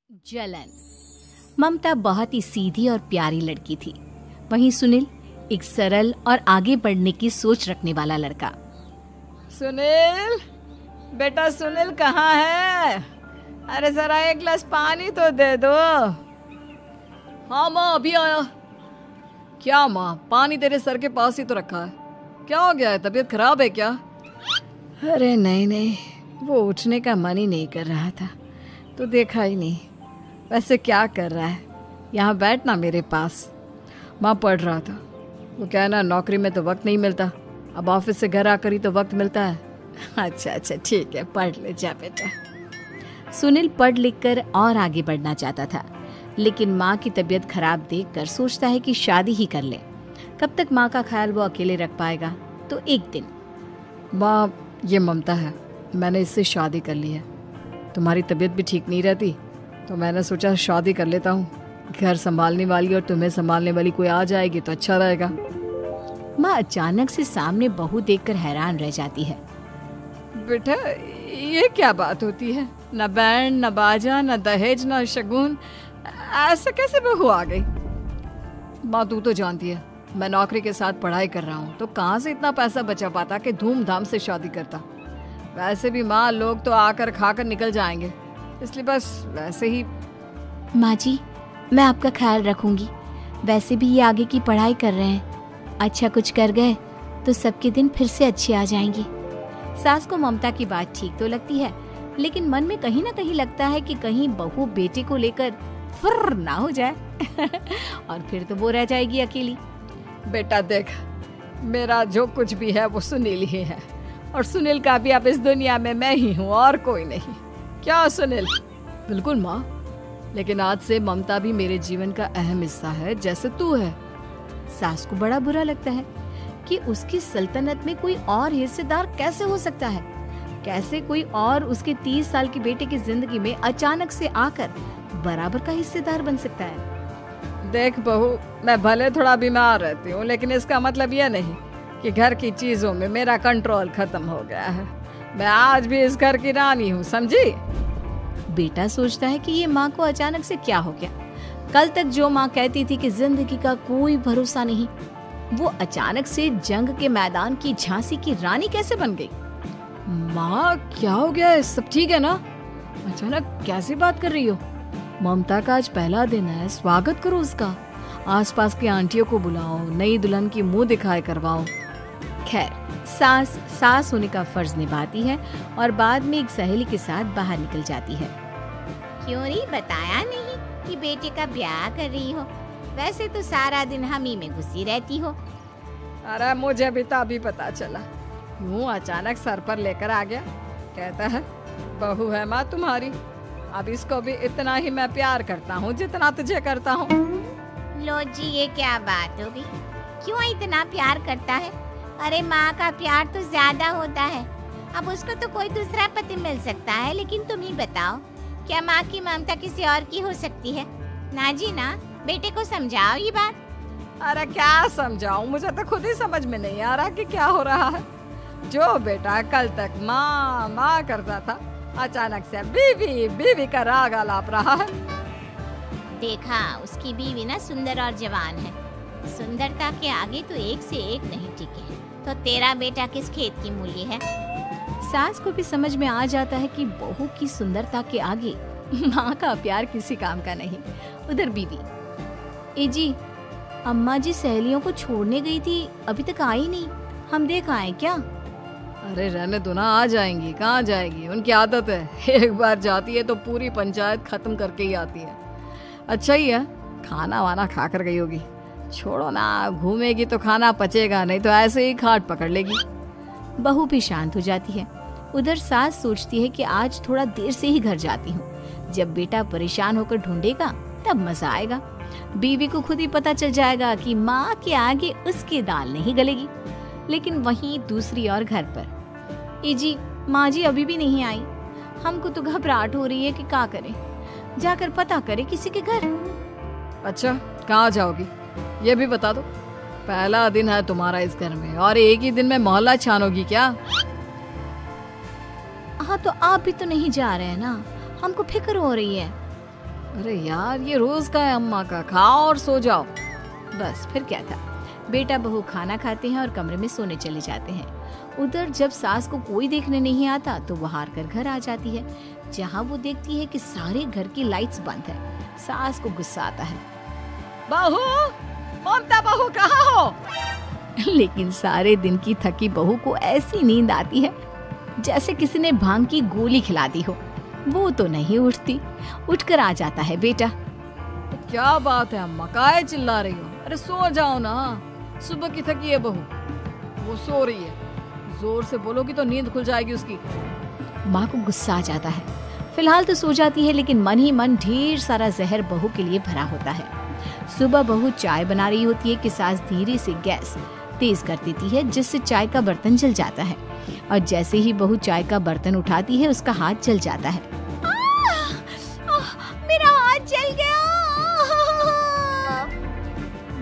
जलन। ममता बहुत ही सीधी और प्यारी लड़की थी। वहीं सुनील एक सरल और आगे बढ़ने की सोच रखने वाला लड़का। सुनील, बेटा सुनील कहाँ है? अरे जरा एक गिलास पानी तो दे दो। हाँ माँ, अभी आया। क्या माँ, पानी तेरे सर के पास ही तो रखा है। क्या हो गया है, तबीयत खराब है क्या? अरे नहीं, वो उठने का मन ही नहीं कर रहा था तो देखा ही नहीं। वैसे क्या कर रहा है? यहाँ बैठ ना मेरे पास। माँ पढ़ रहा था। वो क्या है ना, नौकरी में तो वक्त नहीं मिलता, अब ऑफिस से घर आकर ही तो वक्त मिलता है। अच्छा ठीक है, पढ़ ले जा बेटा। सुनील पढ़ लिख कर और आगे बढ़ना चाहता था, लेकिन माँ की तबीयत खराब देखकर सोचता है कि शादी ही कर ले। कब तक माँ का ख्याल वो अकेले रख पाएगा? तो एक दिन, माँ ये ममता है, मैंने इससे शादी कर ली है। तुम्हारी तबीयत भी ठीक नहीं रहती तो मैंने सोचा शादी कर लेता हूँ। घर संभालने वाली और तुम्हें संभालने वाली कोई आ जाएगी तो अच्छा रहेगा। माँ अचानक से सामने बहू देखकर हैरान रह जाती है। बेटा ये क्या बात होती है? न बैंड, न बाजा, न दहेज, न शगुन, ऐसे कैसे बहू आ गई? माँ तू तो जानती है मैं नौकरी के साथ पढ़ाई कर रहा हूँ, तो कहाँ से इतना पैसा बचा पाता कि धूमधाम से शादी करता। वैसे भी माँ, लोग तो आकर खाकर निकल जाएंगे, इसलिए बस वैसे ही। माँ जी, मैं आपका ख्याल रखूंगी। वैसे भी ये आगे की पढ़ाई कर रहे हैं, अच्छा कुछ कर गए तो सबके दिन फिर से अच्छे आ जाएंगे। सास को ममता की बात ठीक तो लगती है, लेकिन मन में कहीं ना कहीं लगता है कि कहीं बहू बेटे को लेकर फुर्र ना हो जाए और फिर तो वो रह जाएगी अकेली। बेटा देख, मेरा जो कुछ भी है वो सुनील ही है, और सुनील का भी अब इस दुनिया में मैं ही हूँ और कोई नहीं। क्या सुनील? बिल्कुल माँ, लेकिन आज से ममता भी मेरे जीवन का अहम हिस्सा है, जैसे तू है। सास को बड़ा बुरा लगता है कि उसकी सल्तनत में कोई और हिस्सेदार कैसे हो सकता है। कैसे कोई और उसके 30 साल के बेटे की जिंदगी में अचानक से आकर बराबर का हिस्सेदार बन सकता है। देख बहू, मैं भले थोड़ा बीमार रहती हूँ, लेकिन इसका मतलब यह नहीं कि घर की चीजों में मेरा कंट्रोल खत्म हो गया है। मैं आज भी इस घर की रानी हूँ, समझी? बेटा सोचता है कि ये माँ को अचानक से क्या हो गया। कल तक जो माँ कहती थी कि जिंदगी का कोई भरोसा नहीं, वो अचानक से जंग के मैदान की झांसी की रानी कैसे बन गई? माँ क्या हो गया है? सब ठीक है ना? अचानक कैसी बात कर रही हो? ममता का आज पहला दिन है, स्वागत करो उसका। आसपास की आंटियों को बुलाओ, नई दुल्हन की मुंह दिखाए करवाओ। खैर, सास होने का फर्ज निभाती है और बाद में एक सहेली के साथ बाहर निकल जाती है। क्यों नहीं बताया नहीं कि बेटे का ब्याह कर रही हो? वैसे तो सारा दिन हम ही में घुसी रहती हो। अरे मुझे भी तो अभी पता चला, यूं अचानक सर पर लेकर आ गया। कहता है बहू है माँ तुम्हारी, अब इसको भी इतना ही मैं प्यार करता हूँ जितना तुझे करता हूँ। लो जी, ये क्या बात होगी? क्यों इतना प्यार करता है? अरे माँ का प्यार तो ज्यादा होता है। अब उसको तो कोई दूसरा पति मिल सकता है, लेकिन तुम ही बताओ, क्या माँ की ममता किसी और की हो सकती है? ना जी ना, बेटे को समझाओ ये बात। अरे क्या समझाऊं, मुझे तो खुद ही समझ में नहीं आ रहा कि क्या हो रहा है। जो बेटा कल तक माँ माँ करता था, अचानक से बीवी बीवी का राग आलाप रहा है। देखा, उसकी बीवी ना सुंदर और जवान है। सुंदरता के आगे तो एक से एक नहीं टिके हैं। तो तेरा बेटा किस खेत की मूली है? सास को भी समझ में आ जाता है कि बहू की सुंदरता के आगे माँ का प्यार किसी काम का नहीं। उधर बीवी, ए जी, अम्मा जी सहेलियों को छोड़ने गई थी, अभी तक आई नहीं, हम देख आए क्या? अरे रहने दो ना, आ जाएंगी। कहाँ जाएगी, उनकी आदत है, एक बार जाती है तो पूरी पंचायत खत्म करके ही आती है। अच्छा ही है, खाना वाना खा कर गई होगी। छोड़ो ना, घूमेगी तो खाना पचेगा, नहीं तो ऐसे ही खाट पकड़ लेगी। बहू भी शांत हो जाती है। उधर सास सोचती है कि आज थोड़ा देर से ही घर जाती हूँ, जब बेटा परेशान होकर ढूंढेगा तब मजा आएगा। बीवी को खुद ही पता चल जाएगा कि माँ के आगे उसकी दाल नहीं गलेगी। लेकिन वहीं दूसरी ओर घर पर, ए जी, माँ जी अभी भी नहीं आई, हमको तो घबराहट हो रही है कि क्या करें, जाकर पता करें किसी के घर। अच्छा, कहाँ जाओगी ये भी बता दो। पहला दिन है तुम्हारा इस घर में और एक ही दिन में मोहल्ला छानोगी क्या? हाँ तो आप भी तो नहीं जा रहे हैं ना, हमको फिक्र हो रही है। अरे यार, ये रोज का है अम्मा का, खाओ और सो जाओ। बस फिर क्या था। बेटा बहू खाना खाते हैं और कमरे में सोने चले जाते हैं। उधर जब सास को कोई देखने नहीं आता तो वो हार कर घर आ जाती है, जहाँ वो देखती है कि सारे घर की लाइट्स बंद है। सास को गुस्सा आता है। बहू, ममता बहू कहाँ हो? लेकिन सारे दिन की थकी बहू को ऐसी नींद आती है जैसे किसी ने भांग की गोली खिला दी हो। वो तो नहीं उठती। उठकर आ जाता है बेटा। क्या बात है अम्मा, काहे चिल्ला रही हो? अरे सो जाओ ना, सुबह की थकी है बहू, वो सो रही है। जोर से बोलोगी तो नींद खुल जाएगी उसकी। माँ को गुस्सा आ जाता है। फिलहाल तो सो जाती है, लेकिन मन ही मन ढेर सारा जहर बहू के लिए भरा होता है। सुबह बहू चाय बना रही होती है कि सास धीरे से गैस तेज कर देती है, जिससे चाय का बर्तन जल जाता है। और जैसे ही बहू चाय का बर्तन उठाती है, उसका हाथ जल जाता है। मेरा हाथ जल गया।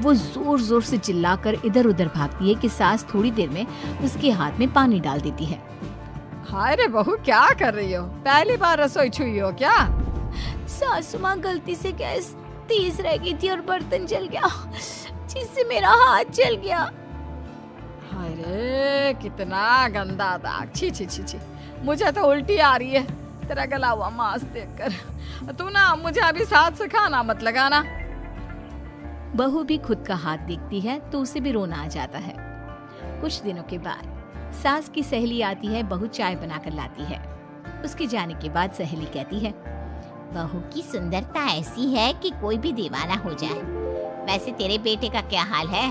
वो जोर जोर से चिल्लाकर इधर उधर भागती है कि सास थोड़ी देर में उसके हाथ में पानी डाल देती है। हाय रे बहू, क्या कर रही हो? पहली बार रसोई छुई हो क्या? सासू माँ गलती से गैस तेज रह गई थी और बर्तन जल गया, जिससे मेरा हाथ जल गया। हाय रे, कितना गंदा दाग। छी छी छी छी, मुझे तो उल्टी आ रही है तेरा गला हुआ मांस देखकर। तू ना मुझे अभी साथ से खाना मत लगाना। बहू भी खुद का हाथ देखती है तो उसे भी रोना आ जाता है। कुछ दिनों के बाद सास की सहेली आती है। बहू चाय बनाकर लाती है। उसके जाने के बाद सहेली कहती है, बहू की सुंदरता ऐसी है कि कोई भी दीवाना हो जाए। वैसे तेरे बेटे का क्या हाल है?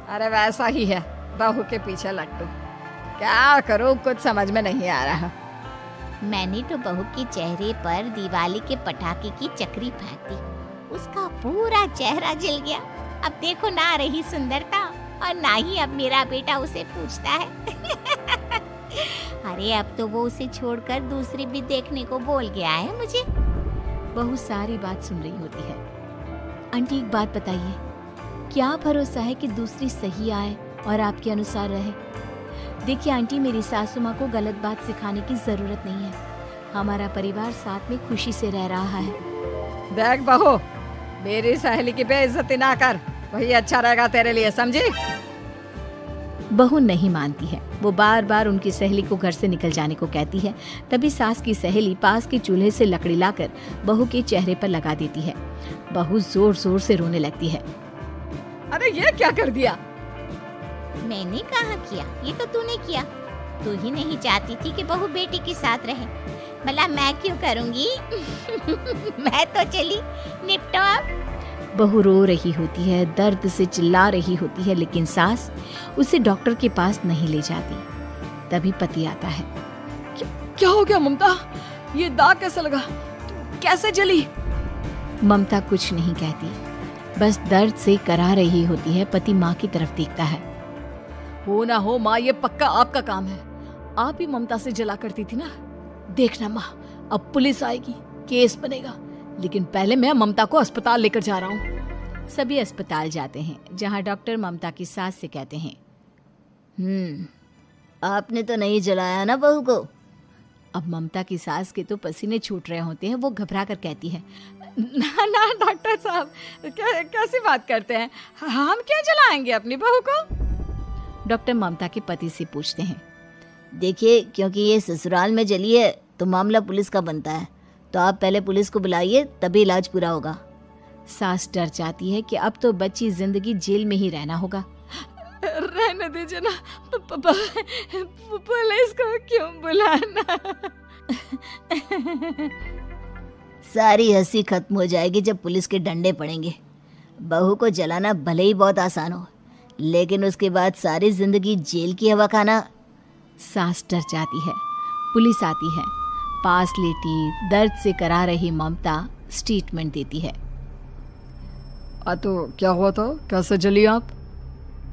अरे वैसा ही है, बहू के पीछे लट्टू। क्या करूं, कुछ समझ में नहीं आ रहा। मैंने तो बहू के चेहरे पर दिवाली के पटाखे की चक्री फेंक दी, उसका पूरा चेहरा जल गया। अब देखो ना रही सुंदरता, और ना ही अब मेरा बेटा उसे पूछता है। अरे अब तो वो उसे छोड़कर दूसरी भी देखने को बोल गया है मुझे। बहू सारी बात सुन रही होती है। आंटी एक बात बताइए, क्या भरोसा है कि दूसरी सही आए और आपके अनुसार रहे? देखिए आंटी, मेरी सासू माँ को गलत बात सिखाने की जरूरत नहीं है। हमारा परिवार साथ में खुशी से रह रहा है। देख बहू, मेरी सहेली की बेइज्जती ना कर, वही अच्छा रहेगा तेरे लिए, समझी? बहू नहीं मानती है। वो बार बार उनकी सहेली को घर से निकल जाने को कहती है। तभी सास की सहेली पास के चूल्हे से लकड़ी लाकर बहू के चेहरे पर लगा देती है। बहू जोर जोर से रोने लगती है। अरे ये क्या कर दिया? मैंने कहाँ किया, ये तो तूने किया। तू ही नहीं चाहती थी कि बहू बेटी के साथ रहे, भला मैं क्यों करूँगी? मैं तो चली, निपटो अब। बहू रो रही होती है, दर्द से चिल्ला रही होती है, लेकिन सास उसे डॉक्टर के पास नहीं ले जाती। तभी पति आता है। क्या हो गया ममता? ये दाग कैसे लगा? कैसे जली? ममता कुछ नहीं कहती, बस दर्द से करा रही होती है। पति माँ की तरफ देखता है। हो ना हो माँ, ये पक्का आपका काम है। आप ही ममता से जला करती थी ना। देखना माँ, अब पुलिस आएगी, केस बनेगा, लेकिन पहले मैं ममता को अस्पताल लेकर जा रहा हूँ। सभी अस्पताल जाते हैं, जहाँ डॉक्टर ममता की सास से कहते हैं, आपने तो नहीं जलाया ना बहू को? अब ममता की सास के तो पसीने छूट रहे होते हैं। वो घबरा कर कहती है, ना ना डॉक्टर साहब, कैसी बात करते हैं? हम क्या जलाएंगे अपनी बहू को? डॉक्टर ममता के पति से पूछते हैं। देखिए, क्योंकि ये ससुराल में जली है तो मामला पुलिस का बनता है, तो आप पहले पुलिस को बुलाइए, तभी इलाज पूरा होगा। सास डर जाती है कि अब तो बच्ची जिंदगी जेल में ही रहना होगा। रहने दीजिए ना, पुलिस को क्यों बुलाना? सारी हंसी खत्म हो जाएगी जब पुलिस के डंडे पड़ेंगे। बहू को जलाना भले ही बहुत आसान हो, लेकिन उसके बाद सारी जिंदगी जेल की हवा खाना। सास डर जाती है। पुलिस आती है। पास लेटी दर्द से करा रही ममता स्टेटमेंट देती है। तो क्या हुआ था? कैसे जली आप?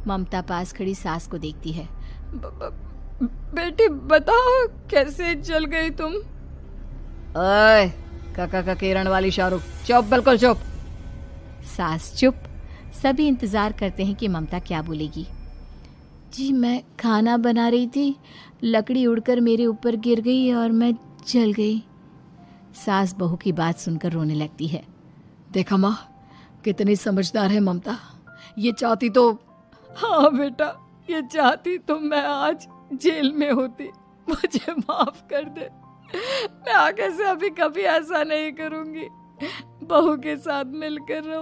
ममता पास खड़ी सास को देखती है। बेटी बताओ, कैसे जल गई तुम? ओए, काका का किरण वाली शाहरुख, चुप, बिल्कुल चुप। सास चुप। सभी इंतजार करते हैं कि ममता क्या बोलेगी। जी मैं खाना बना रही थी, लकड़ी उड़कर मेरे ऊपर गिर गई और मैं जल गई। सास बहू की बात सुनकर रोने लगती है। देखा माँ, कितनी समझदार है ममता। ये चाहती तो, हाँ बेटा, ये चाहती तो मैं आज जेल में होती। मुझे माफ कर दे, मैं आगे से अभी कभी ऐसा नहीं करूंगी। बहू के साथ मिलकर रहूं।